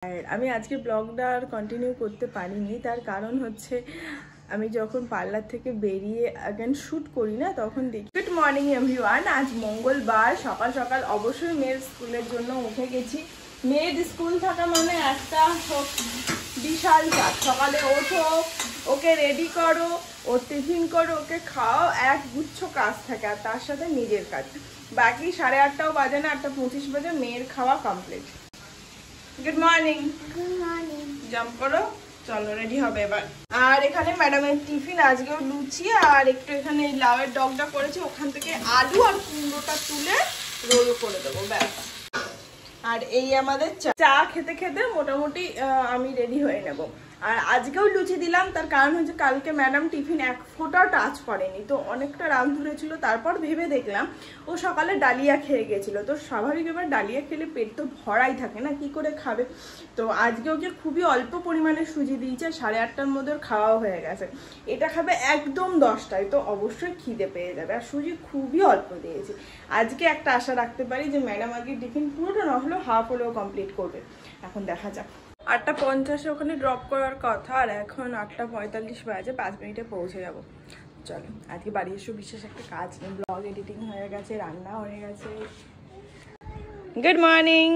আর আমি আজকে ব্লগটা আর কন্টিনিউ করতে পারিনি, তার কারণ হচ্ছে আমি যখন পার্লার থেকে বেরিয়ে আগেন শ্যুট করি না তখন দেখি। গুড মর্নিং এভরিওয়ান, আজ মঙ্গলবার সকাল সকাল অবশ্যই মেয়ের স্কুলের জন্য উঠে গেছি। মেয়ের স্কুল থাকা মানে একটা বিশাল কাজ। সকালে ওঠো, ওকে রেডি করো, ওর টিফিন করো, ওকে খাও, এক গুচ্ছ কাজ থাকে। আর তার সাথে নিজের কাজ। বাকি 8:30টাও বাজে না, 8:25 বাজে মেয়ের খাওয়া complete. Good morning. Good morning. Jump করো, চলো রেডি হবে এবার। আর এখানে ম্যাডামের টিফিন আজকেও লুচি আর একটু এখানে লাউয়ের ডগটা করেছি, ওখান থেকে আলু আর কুমড়োটা তুলে রোল করে দেবো, ব্যাস। আর এই আমাদের চা খেতে খেতে মোটামুটি আমি রেডি হয়ে নেব। আর আজকেও লুচি দিলাম, তার কারণ হচ্ছে কালকে ম্যাডাম টিফিন এক ফোঁটাও টাচ করেনি, তো অনেকটা রাগ ধরেছিল। তারপর ভেবে দেখলাম ও সকালে ডালিয়া খেয়ে গেছিল, তো স্বাভাবিক এবার ডালিয়া খেলে পেট তো ভরাই থাকে না, কি করে খাবে। তো আজকে ওকে খুবই অল্প পরিমাণে সুজি দিয়েছে, 8:30টার মধ্যে খাওয়াও হয়ে গেছে। এটা খাবে একদম 10টায়, তো অবশ্যই খিদে পেয়ে যাবে। আর সুজি খুবই অল্প দিয়েছি। আজকে একটা আশা রাখতে পারি যে ম্যাডাম আগে টিফিন পুরোটা না হলেও হাফ হলেও কমপ্লিট করবে। এখন দেখা যাক। 8:50 ওখানে ড্রপ করার কথা, আর এখন 8:45 বাজে, 5 মিনিটে পৌঁছে যাব। চলো আজকে বাড়ি এসে বিশেষ একটা কাজ নেই, ব্লগ এডিটিং হয়ে গেছে, রান্না হয়ে গেছে। Good morning.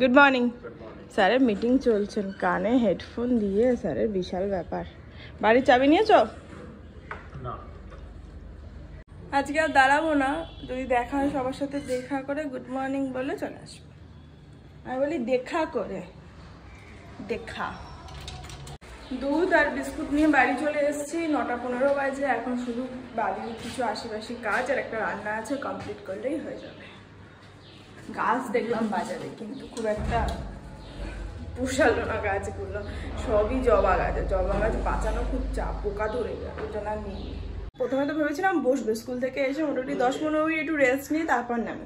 Good morning. স্যারের মিটিং চলছেন, কানে হেডফোন দিয়ে স্যারের বিশাল ব্যাপার। বাড়ির চাবি নিয়েছো? আজকে আর দাঁড়াবো না, যদি দেখা হয় সবার সাথে দেখা করে গুড মর্নিং বলে চলে আসবো। আমি বলি দেখা করে, দেখা। দুধ আর বিস্কুট নিয়ে বাড়ি চলে এসেছি, 9:15 বাজে। এখন শুধু বাড়ির কিছু আশেপাশে কাজ আর একটা রান্না আছে, কমপ্লিট করলেই হয়ে যাবে। গাছ দেখলাম বাজারে, কিন্তু খুব একটা পোষালো না গাছগুলো, সবই জবা গাছ। জবা গাছ বাঁচানো খুব চাপ, পোকা ধরে যাবে, ওটা না নিই। প্রথমে তো ভেবেছিলাম বসবে, স্কুল থেকে এসে মোটামুটি 10-15 মিনিট একটু রেস্ট নিই, তারপর নামে।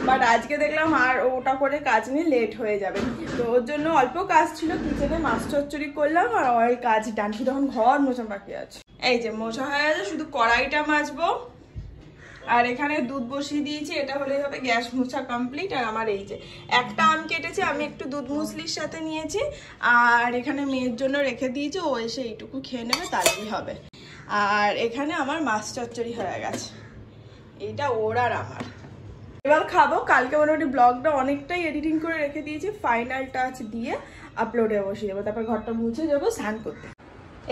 বাট আজকে দেখলাম আর ওটা করে কাজ নিয়ে লেট হয়ে যাবে, তো ওর জন্য অল্প কাজ ছিল। কিচেনে মাছ চচ্চড়ি করলাম আর ওই কাজ ডান, শুধু এখন ঘর মোছা বাকি আছে। এই যে মোছা হয়ে গেছে, শুধু কড়াইটা মাজবো। আর এখানে দুধ বসিয়ে দিয়েছি, এটা হলেই হবে গ্যাস মোছা কমপ্লিট। আর আমার এই যে একটা আম কেটেছি, আমি একটু দুধ মুসলির সাথে নিয়েছি, আর এখানে মেয়ের জন্য রেখে দিয়েছি, ও এসে এইটুকু খেয়ে নেবে, তাহলেই হবে। আর এখানে আমার মাছ চচ্চড়ি হয়ে গেছে, এইটা ওর আর আমার। এবার খাবো। কালকে মোটামুটি ব্লগটা অনেকটাই এডিটিং করে রেখে দিয়েছি, ফাইনাল টাচ দিয়ে আপলোডে বসিয়ে দেবো। তারপর ঘরটা মুছে যাবো স্নান করতে।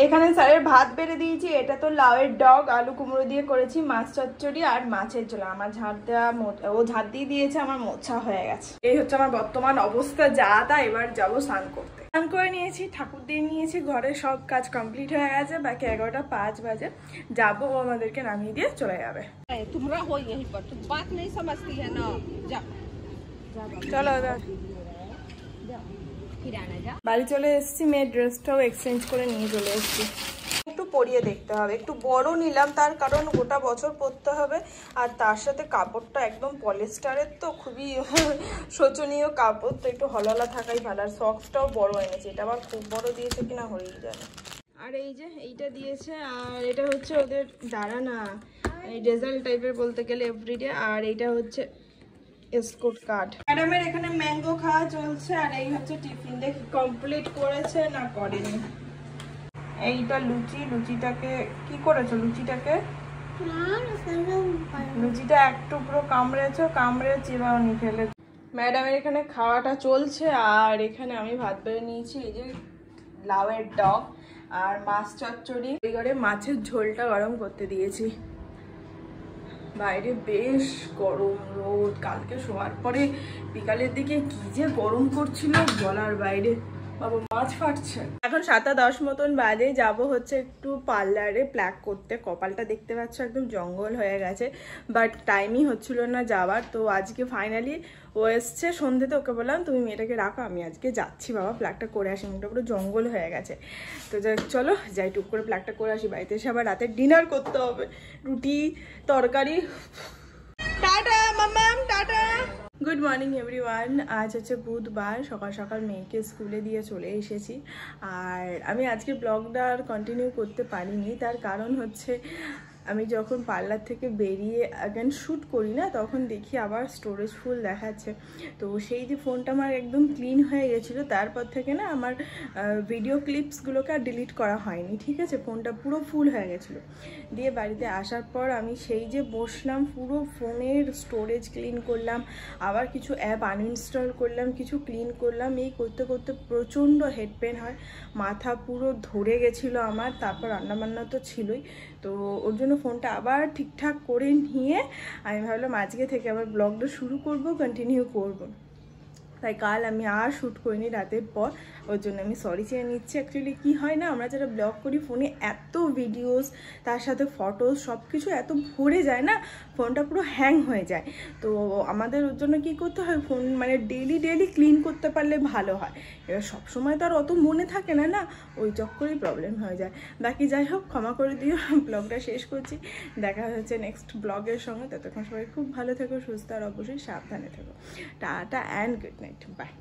এখানে স্যারের ভাত বেড়ে দিয়েছি, এটা তো লাউয়ের ডগ আলু কুমড়ো দিয়ে করেছি, মাছ চচ্চড়ি আর মাছের ঝোল। আমার ঝাড় দেওয়া, ও ঝাড় দিয়ে দিয়েছে, আমার মোছা হয়ে গেছে। এই হচ্ছে আমার বর্তমান অবস্থা, যা তা। এবার যাবো স্নান করতে। স্নান করে নিয়েছি, ঠাকুর দিয়ে নিয়েছি, ঘরের সব কাজ কমপ্লিট হয়ে গেছে। বাকি 11:05 বাজে যাবো, ও আমাদেরকে নামিয়ে দিয়ে চলে যাবে। চলো বাড়ি চলে এসেছি, মেয়ের ড্রেসটাও এক্সচেঞ্জ করে নিয়ে চলে এসেছি। একটু পরিয়ে দেখতে হবে, একটু বড় নিলাম, তার কারণ গোটা বছর পরতে হবে। আর তার সাথে কাপড়টা একদম পলিস্টারের, তো খুবই শোচনীয় কাপড়, তো একটু হলহলা থাকাই ভালো। আর সক্সটাও বড় এনেছে, এটা আবার খুব বড় দিয়েছে কিনা হয়েই জানে। আর এই যে এইটা দিয়েছে, আর এটা হচ্ছে ওদের দাঁড়া না এই রেজাল্ট টাইপের বলতে গেলে এভরিডে। আর এইটা হচ্ছে স্কুট কার্ড। ম্যাডামের এখানে ম্যাঙ্গো খাওয়া চলছে। আর এই হচ্ছে টিফিন, দেখি কমপ্লিট করেছে না করেনি। এইটা লুচি, লুচিটাকে কি করেছো? লুচিটা এক টুকরো কামড়েছো, কামড়ে চিবাও নি ফেলে। ম্যাডামের এখানে খাওয়াটা চলছে। আর এখানে আমি ভাত বেড়ে নিয়েছি, এই যে লাউয়ের ডগ আর মাছ চচ্চড়ি। এই ঘরে মাছের ঝোলটা গরম করতে দিয়েছি। বাইরে বেশ গরম রোদ, কালকে শোয়ার পরে বিকালের দিকে কি যে গরম করছিল বলার বাইরে। বাবা মাছ ফাটছে। এখন 7:10 মতন বাজে, যাব হচ্ছে একটু পার্লারে প্ল্যাক করতে। কপালটা দেখতে পাচ্ছ একদম জঙ্গল হয়ে গেছে, বাট টাইমই হচ্ছিল না যাওয়ার। তো আজকে ফাইনালি ও এসছে সন্ধ্যেতে, ওকে বললাম তুমি মেয়েটাকে রাখো, আমি আজকে যাচ্ছি বাবা প্ল্যাকটা করে আসি, মুখটা পুরো জঙ্গল হয়ে গেছে। তো চলো যাই, টুক করে প্ল্যাকটা করে আসি। বাড়িতে এসে আবার রাতে ডিনার করতে হবে, রুটি তরকারি। টাটা মাম্মাম, টাটা। Good morning everyone. আজ হচ্ছে বুধবার, সকাল সকাল মেয়েকে স্কুলে দিয়ে চলে এসেছি। আর আমি আজকে ব্লগটা আর কন্টিনিউ করতে পারিনি, তার কারণ হচ্ছে আমি যখন পার্লার থেকে বেরিয়ে অ্যাগেন শ্যুট করি না, তখন দেখি আবার স্টোরেজ ফুল দেখাচ্ছে। তো সেই যে ফোনটা আমার একদম ক্লিন হয়ে গেছিলো, তারপর থেকে না আমার ভিডিও ক্লিপসগুলোকে আর ডিলিট করা হয়নি, ঠিক আছে। ফোনটা পুরো ফুল হয়ে গেছিলো। দিয়ে বাড়িতে আসার পর আমি সেই যে বসলাম, পুরো ফোনের স্টোরেজ ক্লিন করলাম, আবার কিছু অ্যাপ আনইনস্টল করলাম, কিছু ক্লিন করলাম। এই করতে করতে প্রচণ্ড হেড পেন হয়, মাথা পুরো ধরে গেছিলো আমার। তারপর রান্নাবান্না তো ছিলই, তো ওর জন্য ফোনটা আবার ঠিকঠাক করে নিয়ে আমি ভাবলাম আজকে থেকে আবার ব্লগটা শুরু করব, কন্টিনিউ করব। তাই কাল আমি আর শ্যুট করিনি রাতের পর, ওর জন্য আমি সরি চেয়ে নিচ্ছি। অ্যাকচুয়ালি কী হয় না, আমরা যারা ব্লগ করি ফোনে এত ভিডিওস, তার সাথে ফটোস, সব কিছু এত ভরে যায় না, ফোনটা পুরো হ্যাং হয়ে যায়। তো আমাদের ওর জন্য কী করতে হয়, ফোন মানে ডেলি ক্লিন করতে পারলে ভালো হয়। এবার সবসময় তো আর অত মনে থাকে না, না, ওই চক্করেই প্রবলেম হয়ে যায়। বাকি যাই হোক, ক্ষমা করে দিও, ব্লগটা শেষ করছি। দেখা হচ্ছে নেক্সট ব্লগের সঙ্গে। ততক্ষণ সবাই খুব ভালো থেকো, সুস্থ আর অবশ্যই সাবধানে থেকো। Tata and good night, by.